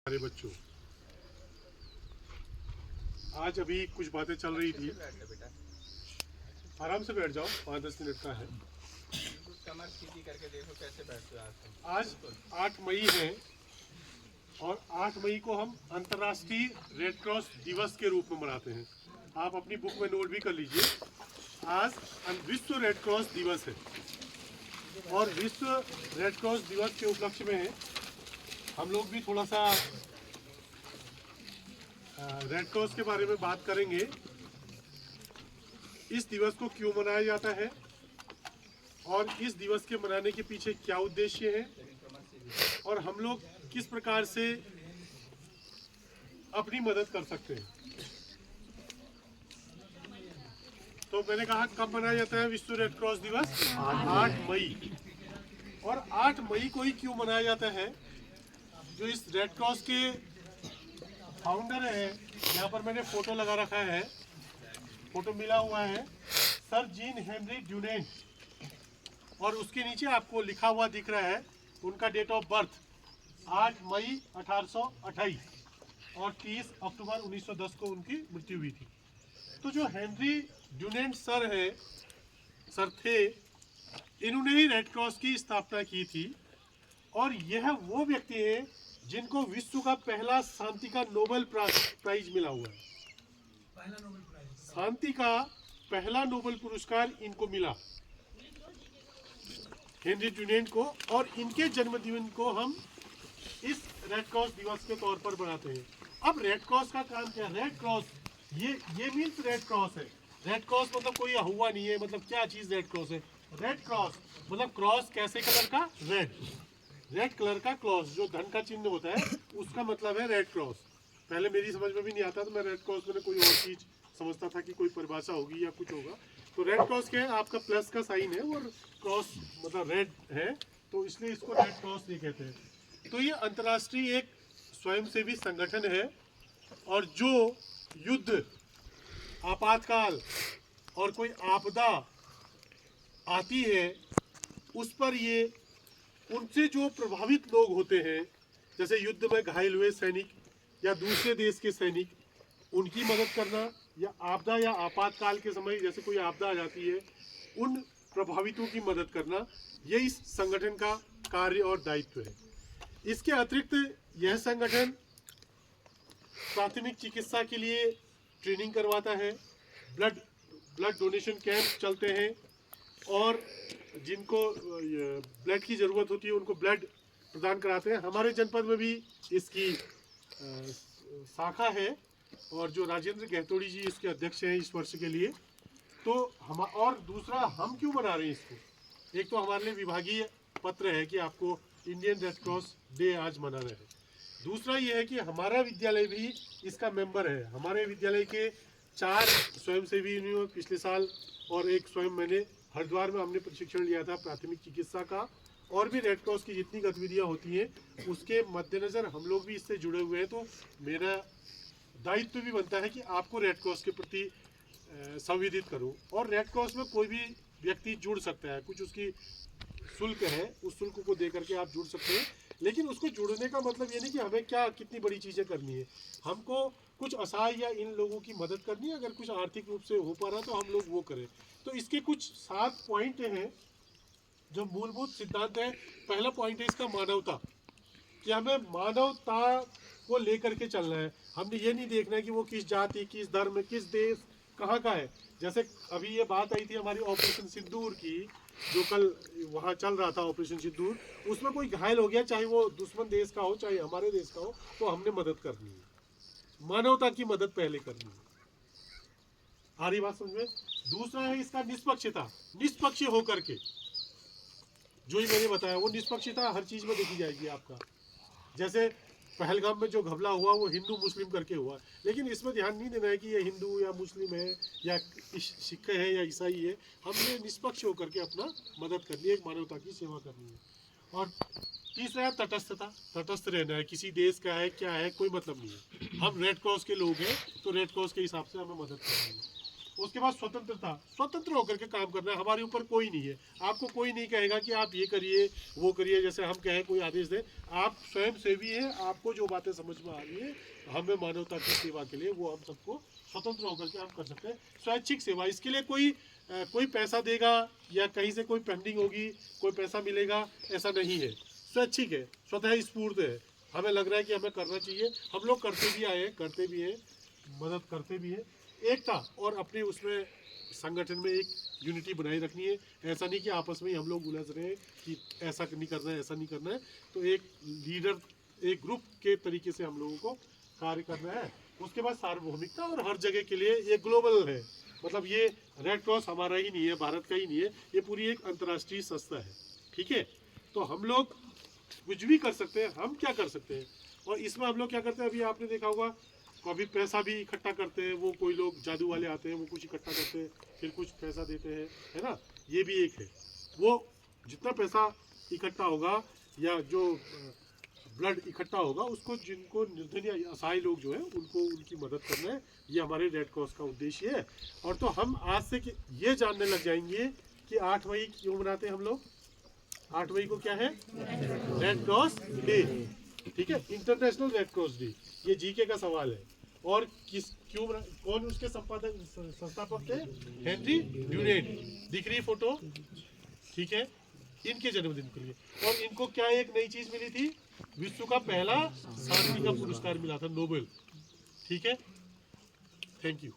हमारे बच्चों, आज अभी कुछ बातें चल रही थी। आराम से बैठ जाओ, 5-10 मिनट का है। कमर सीधी करके देखो कैसे बैठते हो। आज 8 मई है और 8 मई को हम अंतर्राष्ट्रीय रेड क्रॉस दिवस के रूप में मनाते हैं। आप अपनी बुक में नोट भी कर लीजिए। आज विश्व रेड क्रॉस दिवस है और विश्व रेड क्रॉस दिवस के उपलक्ष्य में हम लोग भी थोड़ा सा रेड क्रॉस के बारे में बात करेंगे। इस दिवस को क्यों मनाया जाता है और इस दिवस के मनाने के पीछे क्या उद्देश्य है और हम लोग किस प्रकार से अपनी मदद कर सकते हैं। तो मैंने कहा कब मनाया जाता है विश्व रेड क्रॉस दिवस? 8 मई। और 8 मई को ही क्यों मनाया जाता है? जो इस रेड क्रॉस के फाउंडर है, यहाँ पर मैंने फोटो लगा रखा है, फोटो मिला हुआ है, सर जीन हेनरी ड्यूनेंट, और उसके नीचे आपको लिखा हुआ दिख रहा है उनका डेट ऑफ बर्थ 8 मई 1828 और 30 अक्टूबर 1910 को उनकी मृत्यु हुई थी। तो जो हेनरी ड्यूनेंट सर थे, इन्होंने ही रेड क्रॉस की स्थापना की थी और यह वो व्यक्ति है जिनको विश्व का पहला शांति का नोबेल प्राइज मिला हुआ है। शांति का पहला नोबेल पुरस्कार इनको मिला, हेनरी ड्यूनेंट को, और इनके जन्मदिन को हम इस रेड क्रॉस दिवस के तौर पर बनाते हैं। अब रेड क्रॉस का काम क्या है? रेड क्रॉस ये मीन्स रेड क्रॉस है। रेड क्रॉस मतलब कोई हुआ नहीं है, मतलब क्या चीज रेड क्रॉस है? रेड क्रॉस मतलब क्रॉस कैसे कलर का? रेड कलर का क्रॉस, जो धन का चिन्ह होता है उसका मतलब है रेड क्रॉस। पहले मेरी समझ में भी नहीं आता, तो मैं रेड क्रॉस में कोई और चीज समझता था कि कोई परिभाषा होगी या कुछ होगा। तो रेड क्रॉस क्या है? आपका प्लस का साइन है और क्रॉस मतलब रेड है, तो इसलिए इसको रेड क्रॉस नहीं कहते हैं। तो ये अंतर्राष्ट्रीय एक स्वयंसेवी संगठन है और जो युद्ध, आपातकाल और कोई आपदा आती है उस पर ये उनसे जो प्रभावित लोग होते हैं, जैसे युद्ध में घायल हुए सैनिक या दूसरे देश के सैनिक, उनकी मदद करना, या आपदा या आपातकाल के समय जैसे कोई आपदा आ जाती है उन प्रभावितों की मदद करना, ये इस संगठन का कार्य और दायित्व है। इसके अतिरिक्त यह संगठन प्राथमिक चिकित्सा के लिए ट्रेनिंग करवाता है, ब्लड डोनेशन कैंप चलते हैं और जिनको ब्लड की ज़रूरत होती है उनको ब्लड प्रदान कराते हैं। हमारे जनपद में भी इसकी शाखा है और जो राजेंद्र गहतोड़ी जी इसके अध्यक्ष हैं इस वर्ष के लिए। तो हम, और दूसरा हम क्यों मना रहे हैं इसको? एक तो हमारे लिए विभागीय पत्र है कि आपको इंडियन रेड क्रॉस डे आज मना रहे हैं। दूसरा ये है कि हमारा विद्यालय भी इसका मेंबर है। हमारे विद्यालय के 4 स्वयंसेवी पिछले साल और एक स्वयं मैंने हरिद्वार में हमने प्रशिक्षण लिया था प्राथमिक चिकित्सा का, और भी रेड क्रॉस की जितनी गतिविधियाँ होती हैं उसके मद्देनज़र हम लोग भी इससे जुड़े हुए हैं। तो मेरा दायित्व भी बनता है कि आपको रेड क्रॉस के प्रति संवेदित करूं। और रेड क्रॉस में कोई भी व्यक्ति जुड़ सकता है, कुछ उसकी शुल्क है, उस शुल्क को दे करके आप जुड़ सकते हैं। लेकिन उसको जुड़ने का मतलब ये नहीं कि हमें क्या कितनी बड़ी चीज़ें करनी है। हमको कुछ असहाय या इन लोगों की मदद करनी है, अगर कुछ आर्थिक रूप से हो पा रहा तो हम लोग वो करें। तो इसके कुछ 7 पॉइंट हैं जो मूलभूत सिद्धांत है। पहला पॉइंट है इसका मानवता, कि हमें मानवता को लेकर के चलना है। हमने ये नहीं देखना है कि वो किस जाति, किस धर्म, किस देश, कहाँ का है। जैसे अभी ये बात आई थी हमारी ऑपरेशन सिंदूर की, जो कल वहाँ चल रहा था ऑपरेशन सिंदूर, उसमें कोई घायल हो गया, चाहे वो दुश्मन देश का हो चाहे हमारे देश का हो, तो हमने मदद करनी है। मानवता की मदद पहले करनी है। आ रही बात समझ में? दूसरा है इसका निष्पक्षता, निष्पक्ष होकर के, जो ही मैंने बताया वो निष्पक्षता हर चीज में देखी जाएगी आपका। जैसे पहलगाम में जो घबला हुआ वो हिंदू मुस्लिम करके हुआ, लेकिन इसमें ध्यान नहीं देना है कि ये हिंदू या मुस्लिम है या सिख है या ईसाई है। हमने निष्पक्ष होकर के अपना मदद करनी है, एक मानवता की सेवा करनी है। और तीसरा है तटस्थता, तटस्थ रहना है, किसी देश का है क्या है कोई मतलब नहीं है। हम रेड क्रॉस के लोग हैं तो रेड क्रॉस के हिसाब से हमें मदद करनी है। उसके बाद स्वतंत्रता, स्वतंत्र होकर के काम करना है, हमारे ऊपर कोई नहीं है। आपको कोई नहीं कहेगा कि आप ये करिए वो करिए, जैसे हम कहें कोई आदेश दे। आप स्वयं सेवी हैं, आपको जो बातें समझ में आ रही है हमें मानवता की सेवा के लिए, वो हम सबको स्वतंत्र होकर के हम कर सकते हैं। स्वैच्छिक सेवा, इसके लिए कोई पैसा देगा या कहीं से कोई फंडिंग होगी, कोई पैसा मिलेगा, ऐसा नहीं है। स्वैच्छिक है, स्वतः स्फूर्त है, हमें लग रहा है कि हमें करना चाहिए, हम लोग करते भी आए हैं, करते भी हैं, मदद करते भी हैं। एकता और अपने उसमें संगठन में एक यूनिटी बनाए रखनी है। ऐसा नहीं कि आपस में ही हम लोग उलझ रहे हैं कि ऐसा नहीं करना है, ऐसा नहीं करना है। तो एक लीडर, एक ग्रुप के तरीके से हम लोगों को कार्य करना है। उसके बाद सार्वभौमिकता, और हर जगह के लिए ये ग्लोबल है, मतलब ये रेड क्रॉस हमारा ही नहीं है, भारत का ही नहीं है, ये पूरी एक अंतर्राष्ट्रीय संस्था है। ठीक है, तो हम लोग कुछ भी कर सकते हैं। हम क्या कर सकते हैं, और इसमें हम लोग क्या करते हैं, अभी आपने देखा होगा कभी पैसा भी इकट्ठा करते हैं, वो कोई लोग जादू वाले आते हैं, वो कुछ इकट्ठा करते हैं, फिर कुछ पैसा देते हैं, है ना। ये भी एक है, वो जितना पैसा इकट्ठा होगा या जो ब्लड इकट्ठा होगा, उसको जिनको निर्धन या असहाय लोग जो है उनको उनकी मदद करना है, ये हमारे रेड क्रॉस का उद्देश्य है। और तो हम आज से ये जानने लग जाएंगे कि 8 मई क्यों मनाते हैं हम लोग। 8 मई को क्या है, रेड क्रॉस डे। ठीक है, इंटरनेशनल रेड क्रॉस डे। ये जीके का सवाल है। और कौन उसके संस्थापक थे, हेनरी ड्यूनेंट, दिख रही फोटो। ठीक है, इनके जन्मदिन के लिए। और इनको क्या एक नई चीज मिली थी, विश्व का पहला शांति का पुरस्कार मिला था, नोबेल। ठीक है, थैंक यू।